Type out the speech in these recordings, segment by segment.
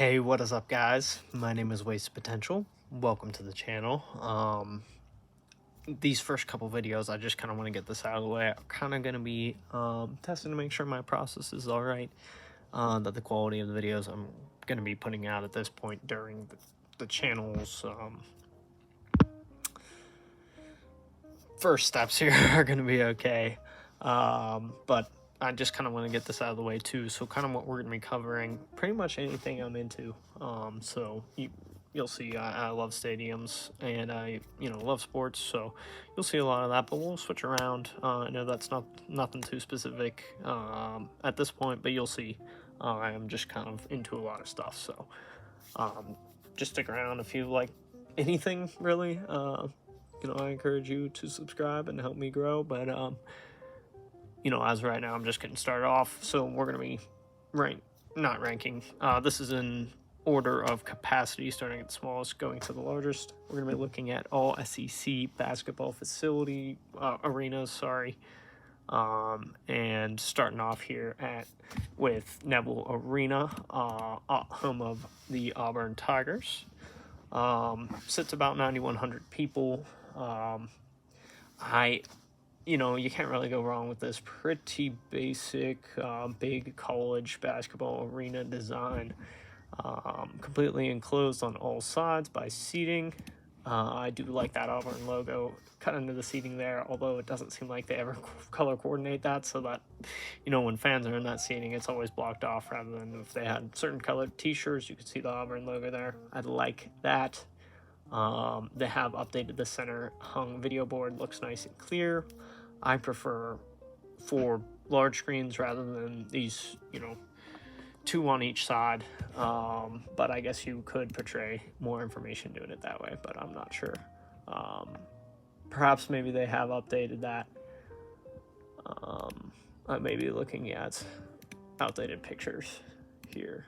Hey, what is up, guys? My name is Waste Potential. Welcome to the channel. These first couple videos, I just kind of want to get this out of the way. I'm kind of going to be testing to make sure my process is all right, that the quality of the videos I'm going to be putting out at this point during the channel's first steps here are going to be okay. But I just kind of want to get this out of the way too. So kind of what we're going to be covering, pretty much anything I'm into. So you'll see I love stadiums and I love sports. So you'll see a lot of that, but we'll switch around. I know that's nothing too specific at this point, but you'll see I am just kind of into a lot of stuff. So just stick around if you like anything really. I encourage you to subscribe and help me grow, but as right now I'm just getting started off, so we're going to be not ranking. This is in order of capacity, starting at the smallest, going to the largest. We're going to be looking at all SEC basketball facility arenas, and starting off here with Neville Arena, home of the Auburn Tigers. Sits about 9,100 people. You can't really go wrong with this pretty basic big college basketball arena design. Completely enclosed on all sides by seating. I do like that Auburn logo cut into the seating there, although it doesn't seem like they ever color coordinate that, so that when fans are in that seating, it's always blocked off, rather than if they had certain colored t-shirts, you could see the Auburn logo there. I like that. They have updated the center hung video board, looks nice and clear. I prefer 4 large screens rather than these, 2 on each side. But I guess you could portray more information doing it that way, but I'm not sure. Perhaps maybe they have updated that. I may be looking at outdated pictures here.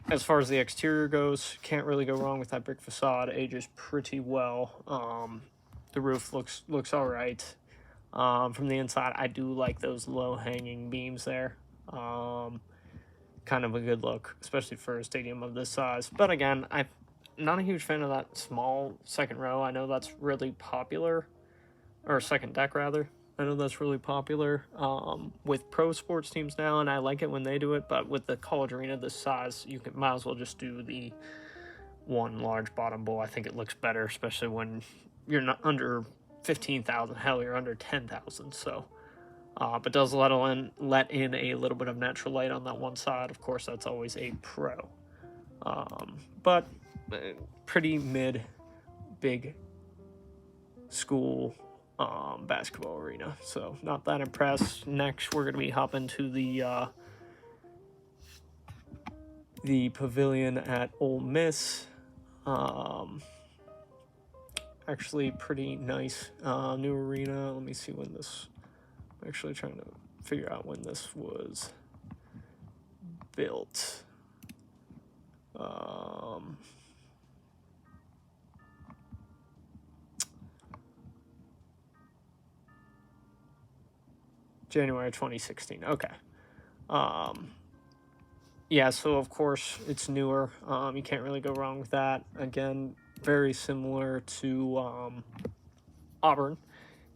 As far as the exterior goes, can't really go wrong with that brick facade. Ages pretty well. The roof looks all right. From the inside, I do like those low-hanging beams there. Kind of a good look, especially for a stadium of this size. But again, I'm not a huge fan of that small second row. I know that's really popular, or second deck rather. I know that's really popular with pro sports teams now, and I like it when they do it. But with the college arena this size, you might as well just do the one large bottom bowl. I think it looks better, especially when you're not under 15,000. Hell, you're under 10,000. So, but does let in a little bit of natural light on that one side. Of course, that's always a pro. But pretty big school basketball arena. So not that impressed. Next, we're going to be hopping to the Pavilion at Ole Miss. Actually pretty nice new arena. Let me see when this, I'm actually trying to figure out when this was built. January 2016. Okay. Yeah, so of course it's newer. You can't really go wrong with that. Again, very similar to Auburn.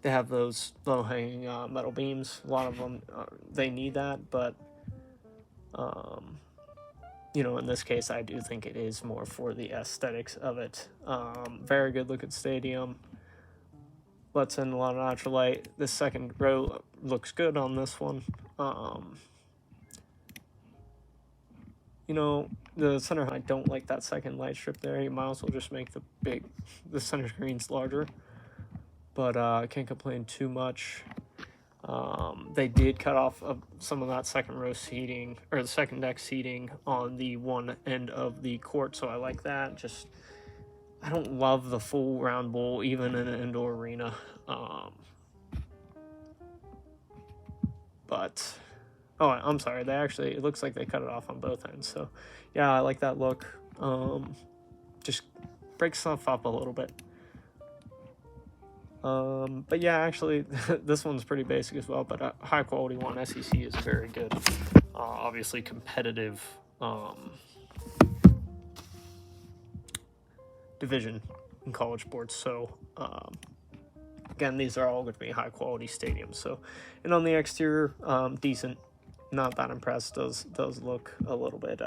They have those low-hanging metal beams. A lot of them, they need that, but in this case, I do think it is more for the aesthetics of it. Very good looking stadium. Lets in a lot of natural light. This second row looks good on this one. The center, I don't like that second light strip there. You might as well just make the center screens larger. But I can't complain too much. They did cut off some of that second row seating, or the second deck seating on the one end of the court, so I like that. I don't love the full round bowl, even in an indoor arena. But, I'm sorry, it looks like they cut it off on both ends. So, yeah, I like that look. Just breaks stuff up a little bit. But yeah, actually, this one's pretty basic as well, but a high quality one. SEC is very good. obviously competitive division in college sports. So again, these are all going to be high quality stadiums. So, and on the exterior, decent. Not that impressed. Does look a little bit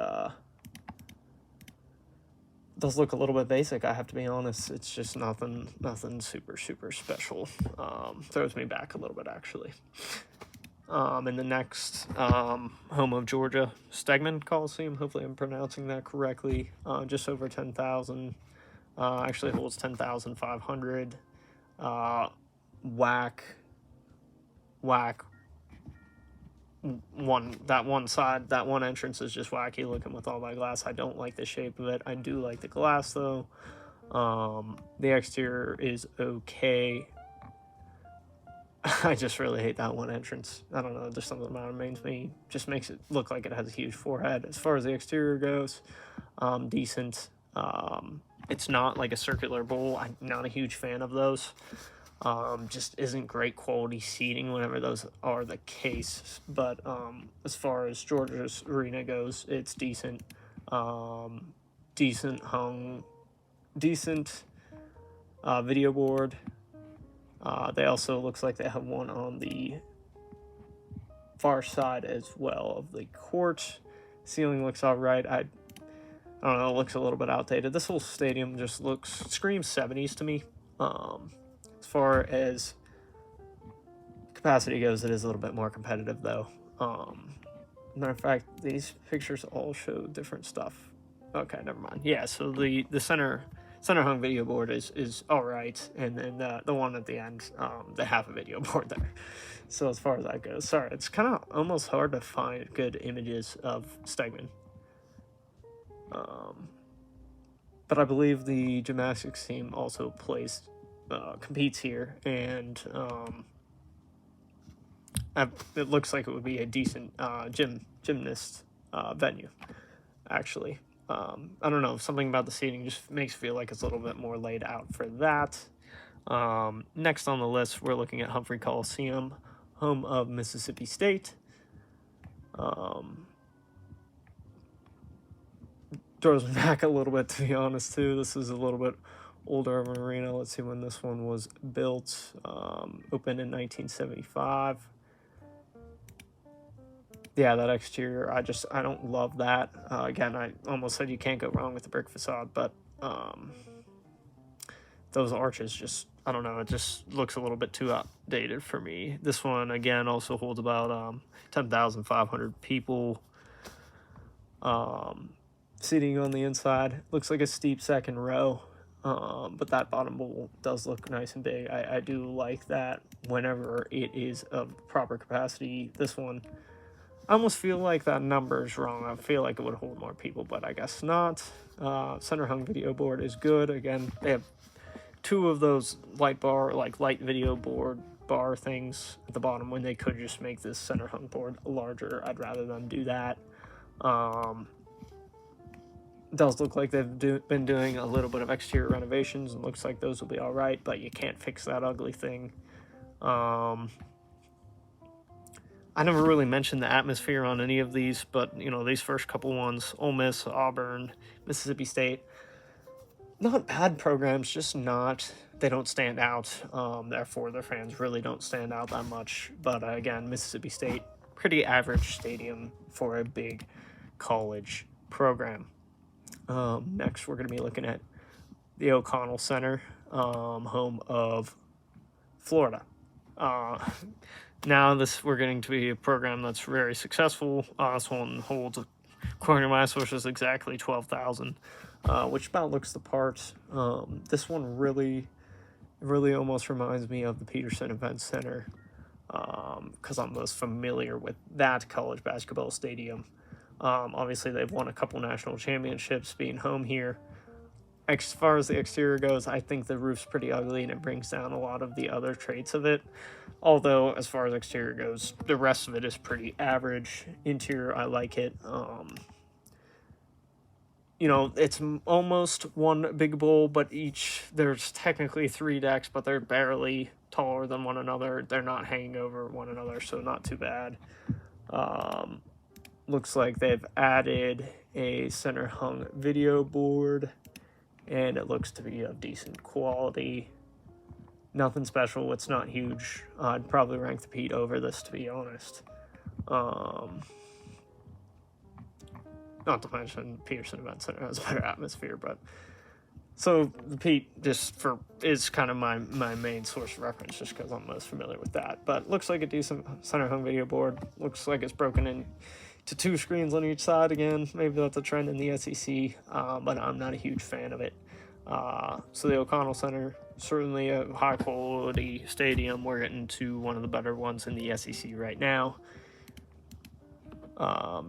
basic, I have to be honest. It's just nothing super special. Throws me back a little bit, actually. In the next, home of Georgia, Stegman Coliseum, hopefully I'm pronouncing that correctly, just over 10,000, actually holds 10,500, whack, that one entrance is just wacky looking with all that glass. I don't like the shape of it. I do like the glass, though. The exterior is okay. I just really hate that one entrance. I don't know, there's something about it just makes it look like it has a huge forehead. As far as the exterior goes, decent. It's not like a circular bowl. I'm not a huge fan of those. Just isn't great quality seating whenever those are the case. But as far as Georgia's arena goes, it's decent. Decent video board. They also looks like they have one on the far side as well of the court. Ceiling looks all right. I don't know, it looks a little bit outdated. This whole stadium just screams 70s to me. As far as capacity goes, it is a little bit more competitive, though. Matter of fact, these pictures all show different stuff. Okay, never mind. Yeah, so the center hung video board is all right, and then the one at the end, they have a video board there. So as far as that goes, sorry, it's kind of almost hard to find good images of Stegman. But I believe the gymnastics team also competes here, and it looks like it would be a decent gymnast venue, actually. I don't know, something about the seating just makes it feel like it's a little bit more laid out for that. Next on the list, we're looking at Humphrey Coliseum, home of Mississippi State. Throws me back a little bit, to be honest, too. This is a little bit older of an arena. Let's see when this one was built. Opened in 1975. Yeah, that exterior, I don't love that. Again, I almost said you can't go wrong with the brick facade, but those arches just, I don't know, it just looks a little bit too outdated for me. This one, again, also holds about 10,500 people. Seating on the inside, looks like a steep second row, but that bottom bowl does look nice and big. I do like that whenever it is of proper capacity. This one, I almost feel like that number is wrong. I feel like it would hold more people, but I guess not. Center hung video board is good. Again, they have two of those light video board bar things at the bottom when they could just make this center hung board larger. I'd rather them do that. Does look like they've been doing a little bit of exterior renovations, and looks like those will be all right, but you can't fix that ugly thing. I never really mentioned the atmosphere on any of these, but, these first couple ones, Ole Miss, Auburn, Mississippi State, not bad programs, just they don't stand out. Therefore, their fans really don't stand out that much. But again, Mississippi State, pretty average stadium for a big college program. Next, we're going to be looking at the O'Connell Center, home of Florida. Now we're getting to be a program that's very successful. This one holds, according to my sources, exactly 12,000, which about looks the part. This one really almost reminds me of the Peterson Event Center, because I'm most familiar with that college basketball stadium. Obviously, they've won a couple national championships being home here. As far as the exterior goes, I think the roof's pretty ugly, and it brings down a lot of the other traits of it. Although, as far as exterior goes, the rest of it is pretty average. Interior, I like it. It's almost one big bowl, but there's technically 3 decks, but they're barely taller than one another. They're not hanging over one another, so not too bad. looks like they've added a center hung video board, and it looks to be of decent quality. Nothing special. It's not huge. I'd probably rank the Pete over this, to be honest. Not to mention Peterson Event Center has a better atmosphere, but so the Pete is kind of my main source of reference, just because I'm most familiar with that. But looks like a decent center hung video board. Looks like it's broken into 2 screens on each side again. Maybe that's a trend in the SEC, but I'm not a huge fan of it. So the O'Connell Center, certainly a high quality stadium. We're getting to one of the better ones in the SEC right now.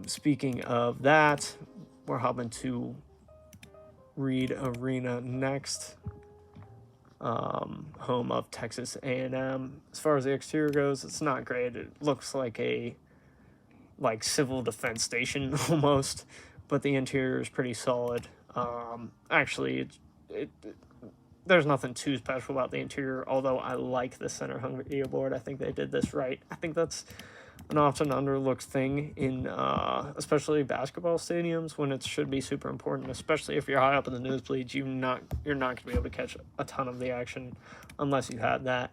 Speaking of that, we're hopping to Reed Arena next, home of Texas A&M. As far as the exterior goes, it's not great. It looks like a civil defense station almost, but the interior is pretty solid. Actually, there's nothing too special about the interior, although I like the center hung video board. I think they did this right. I think that's an often underlooked thing in especially basketball stadiums, when it should be super important, especially if you're high up in the nosebleeds. You're not going to be able to catch a ton of the action unless you have that.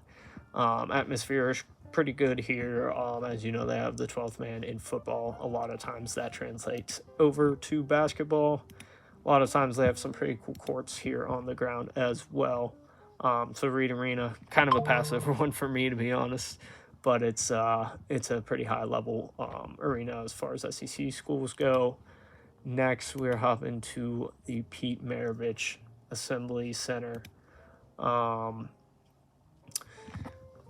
Atmosphere is pretty good here. As you know, they have the 12th man in football. A lot of times that translates over to basketball. A lot of times they have some pretty cool courts here on the ground as well. So Reed Arena, kind of a passive one for me, to be honest, but it's a pretty high level arena as far as SEC schools go. Next, we're hopping to the Pete Maravich Assembly Center.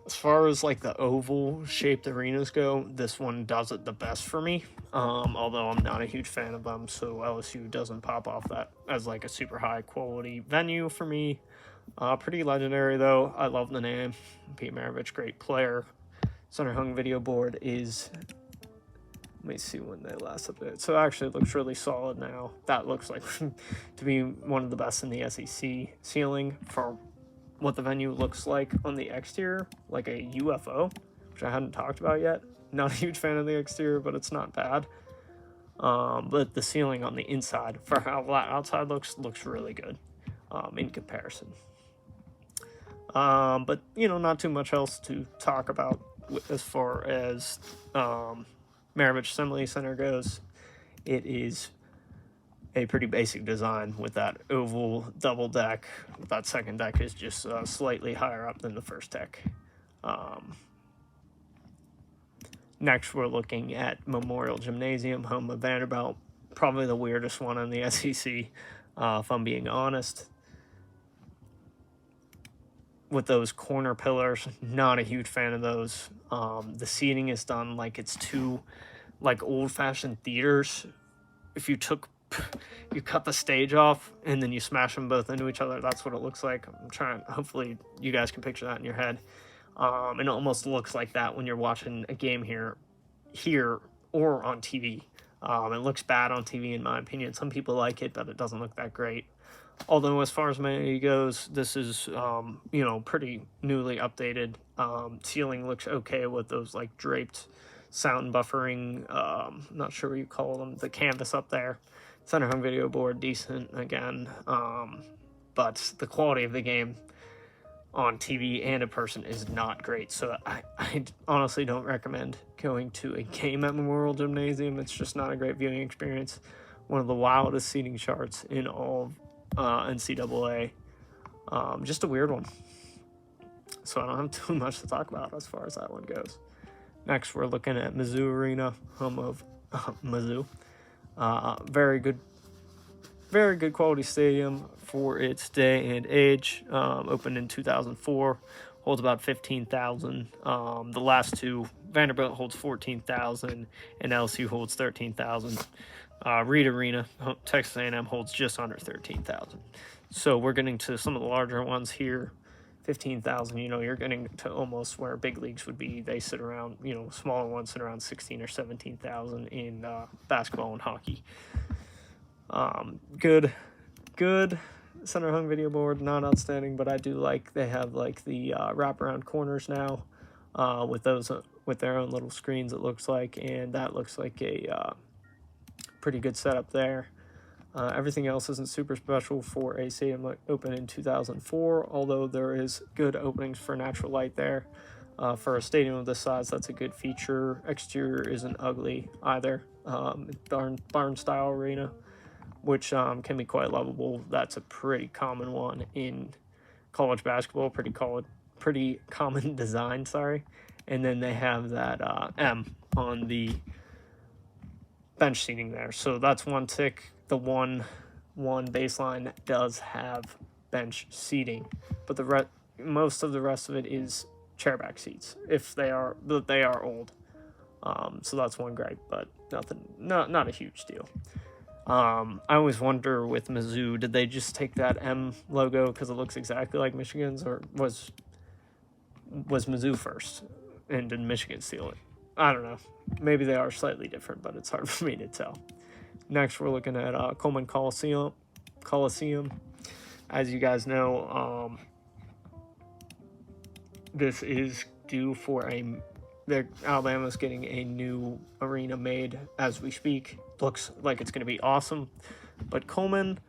As far as the oval shaped arenas go, this one does it the best for me. Although I'm not a huge fan of them, so LSU doesn't pop off that as a super high quality venue for me. Pretty legendary though. I love the name. Pete Maravich, great player. Center hung video board is, let me see when they last updated. So actually it looks really solid now. That looks like to be one of the best in the SEC. Ceiling for what the venue looks like on the exterior, like a UFO, which I hadn't talked about yet. Not a huge fan of the exterior, but it's not bad. But the ceiling on the inside, for how that outside looks really good in comparison. But, not too much else to talk about as far as Maravich Assembly Center goes. It is a pretty basic design with that oval double deck. That second deck is just slightly higher up than the first deck. Next, we're looking at Memorial Gymnasium, home of Vanderbilt. Probably the weirdest one in the SEC, if I'm being honest. With those corner pillars, not a huge fan of those. The seating is done like it's two old-fashioned theaters. If you cut the stage off and then you smash them both into each other, that's what it looks like. Hopefully you guys can picture that in your head. And it almost looks like that when you're watching a game here or on TV. It looks bad on TV in my opinion. Some people like it, but it doesn't look that great. Although as far as my goes, this is, pretty newly updated. Ceiling looks okay with those draped sound buffering, not sure what you call them, the canvas up there. Center hung video board, decent again. But the quality of the game on TV and in person is not great. So I honestly don't recommend going to a game at Memorial Gymnasium. It's just not a great viewing experience. One of the wildest seating charts in all NCAA. Just a weird one. So I don't have too much to talk about as far as that one goes. Next, we're looking at Mizzou Arena, home of Mizzou. Very good quality stadium for its day and age. Opened in 2004, holds about 15,000. The last two, Vanderbilt holds 14,000 and LSU holds 13,000. Reed Arena, Texas A&M holds just under 13,000. So we're getting to some of the larger ones here. 15,000, you're getting to almost where big leagues would be. They sit around, smaller ones sit around 16 or 17,000 in basketball and hockey. Good center hung video board, not outstanding, but I do like they have the wraparound corners now with their own little screens, it looks like, and that looks like a pretty good setup there. Everything else isn't super special for a stadium that opened in 2004, although there is good openings for natural light there. For a stadium of this size, that's a good feature. Exterior isn't ugly either. Barn-style arena, which can be quite lovable. That's a pretty common one in college basketball, pretty common design, sorry. And then they have that M on the bench seating there. So that's one tick. The one baseline does have bench seating, but most of the rest of it is chairback seats, if they are old. So that's one gripe, but not a huge deal. I always wonder with Mizzou, did they just take that M logo because it looks exactly like Michigan's, or was Mizzou first and did Michigan steal it? I don't know. Maybe they are slightly different, but it's hard for me to tell. Next, we're looking at Coleman Coliseum. As you guys know, this is due for Alabama's getting a new arena made as we speak. Looks like it's going to be awesome. But Coleman,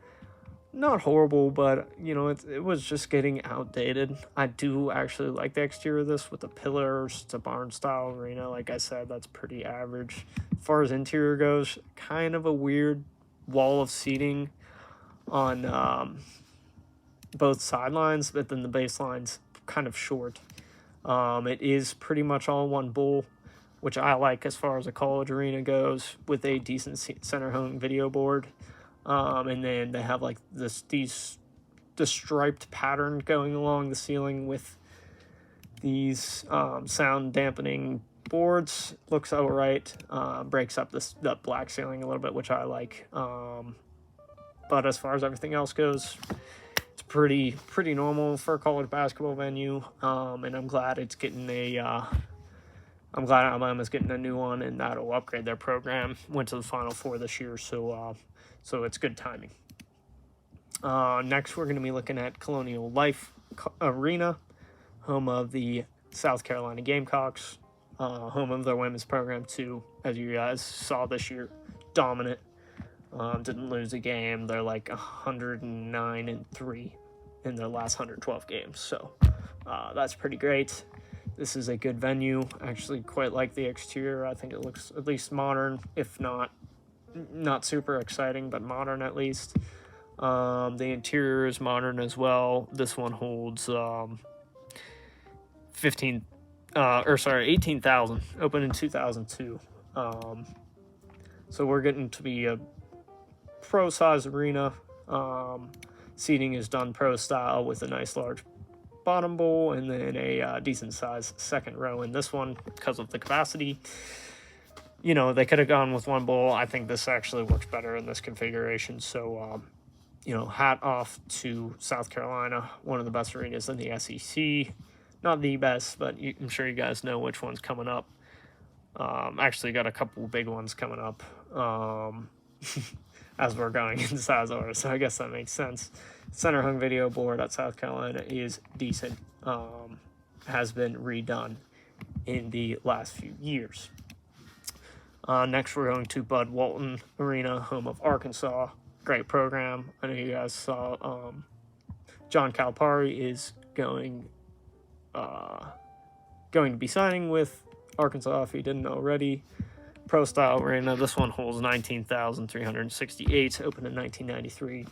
not horrible, but, it was just getting outdated. I do actually like the exterior of this with the pillars. It's a barn-style arena. Like I said, that's pretty average. As far as interior goes, kind of a weird wall of seating on both sidelines, but then the baseline's kind of short. It is pretty much all one bowl, which I like as far as a college arena goes, with a decent center hung video board. And then they have like the striped pattern going along the ceiling with these sound dampening boards. Looks all right. Breaks up the black ceiling a little bit, which I like. But as far as everything else goes, it's pretty normal for a college basketball venue. And I'm glad it's getting I'm glad Alabama's getting a new one, and that'll upgrade their program. Went to the Final Four this year, so it's good timing. Next, we're going to be looking at Colonial Life Arena, home of the South Carolina Gamecocks, home of their women's program too, as you guys saw this year. Dominant. Didn't lose a game. They're like 109-3 in their last 112 games, so that's pretty great. This is a good venue. I actually quite like the exterior. I think it looks at least modern, if not super exciting, but modern at least. The interior is modern as well. This one holds 18,000, opened in 2002. So we're getting to be a pro-size arena. Seating is done pro style with a nice large bottom bowl and then a decent size second row in this one because of the capacity. They could have gone with one bowl. I think this actually works better in this configuration. So, hat off to South Carolina, one of the best arenas in the SEC. Not the best, but I'm sure you guys know which one's coming up. Actually got a couple big ones coming up as we're going in size order, so I guess that makes sense. Center hung video board at South Carolina is decent. Has been redone in the last few years. Next, we're going to Walton Arena, home of Arkansas. Great program. I know you guys saw John Calipari is going to be signing with Arkansas if he didn't already. Pro style arena. This one holds 19,368. Opened in 1993.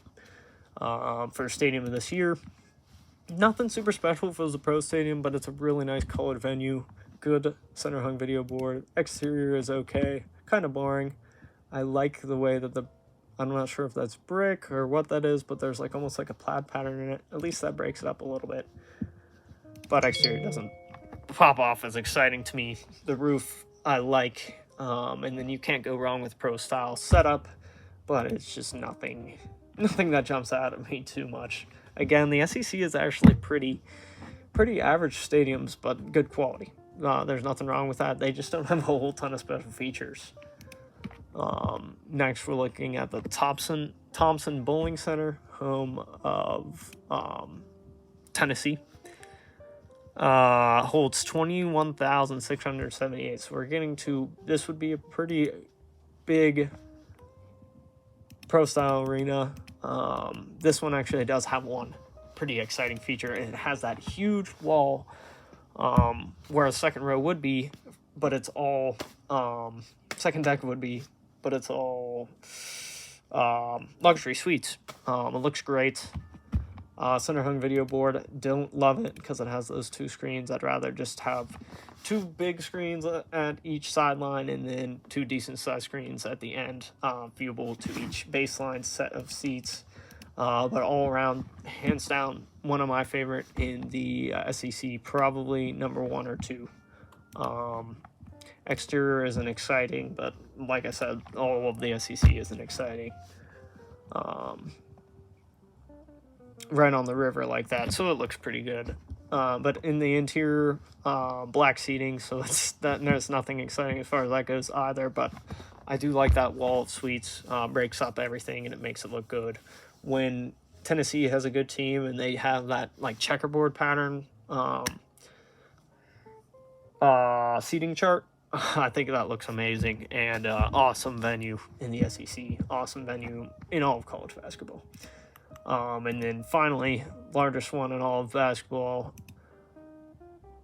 For a stadium of this year, nothing super special if it was a pro stadium, but it's a really nice colored venue. Good center hung video board. Exterior is okay. Kind of boring. I like the way that I'm not sure if that's brick or what that is, but there's almost like a plaid pattern in it. At least that breaks it up a little bit. But exterior doesn't pop off as exciting to me. The roof I like. And then you can't go wrong with pro style setup, but it's just nothing that jumps out at me too much. Again, the SEC is actually pretty average stadiums, but good quality. There's nothing wrong with that. They just don't have a whole ton of special features. Next, we're looking at the Thompson-Boling Center, home of Tennessee. Holds 21,678. So we're getting to, this would be a pretty big Pro Style Arena. This one actually does have one pretty exciting feature. It has that huge wall where a second row would be, but it's all second deck would be, but it's all luxury suites. It looks great. Center hung video board, don't love it because it has those two screens. I'd rather just have two big screens at each sideline and then two decent sized screens at the end, viewable to each baseline set of seats. But all around, hands down, one of my favorite in the SEC, probably number 1 or 2. Exterior isn't exciting, but like I said, all of the SEC isn't exciting. Right on the river like that, so it looks pretty good. But in the interior, black seating, so there's nothing exciting as far as that goes either. But I do like that wall of suites. Breaks up everything and it makes it look good. When Tennessee has a good team and they have that like checkerboard pattern seating chart, I think that looks amazing. And awesome venue in the SEC, awesome venue in all of college basketball. And then finally, largest one in all of basketball,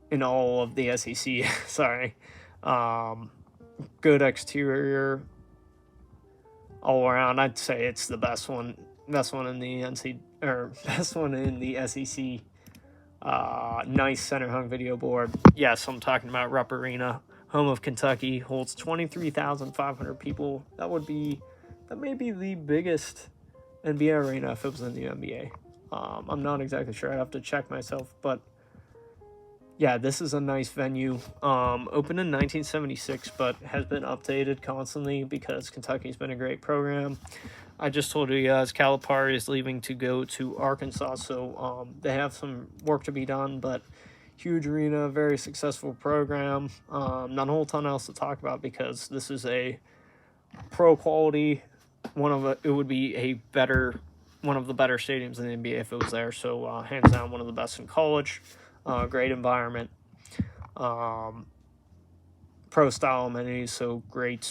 in all of the SEC, sorry. Good exterior all around. I'd say it's the best one in the best one in the SEC. Nice center hung video board. Yes, I'm talking about Rupp Arena, home of Kentucky, holds 23,500 people. That may be the biggest NBA arena if it was in the NBA. I'm not exactly sure. I'd have to check myself, but yeah, this is a nice venue. Opened in 1976, but has been updated constantly because Kentucky's been a great program. I just told you guys Calipari is leaving to go to Arkansas, so they have some work to be done, but huge arena, very successful program. Not a whole ton else to talk about because this is a pro quality. It would be one of the better stadiums in the NBA if it was there. So hands down, one of the best in college. Great environment. Pro style amenities, so great.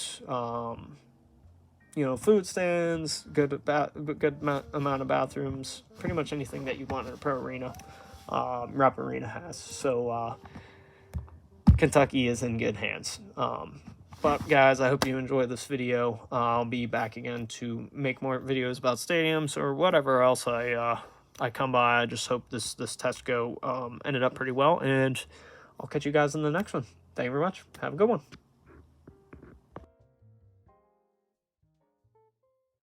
Food stands, good amount of bathrooms. Pretty much anything that you want in a pro arena, Rupp Arena has. So Kentucky is in good hands. But guys, I hope you enjoyed this video. I'll be back again to make more videos about stadiums or whatever else I come by. I just hope this test go ended up pretty well, and I'll catch you guys in the next one. Thank you very much. Have a good one.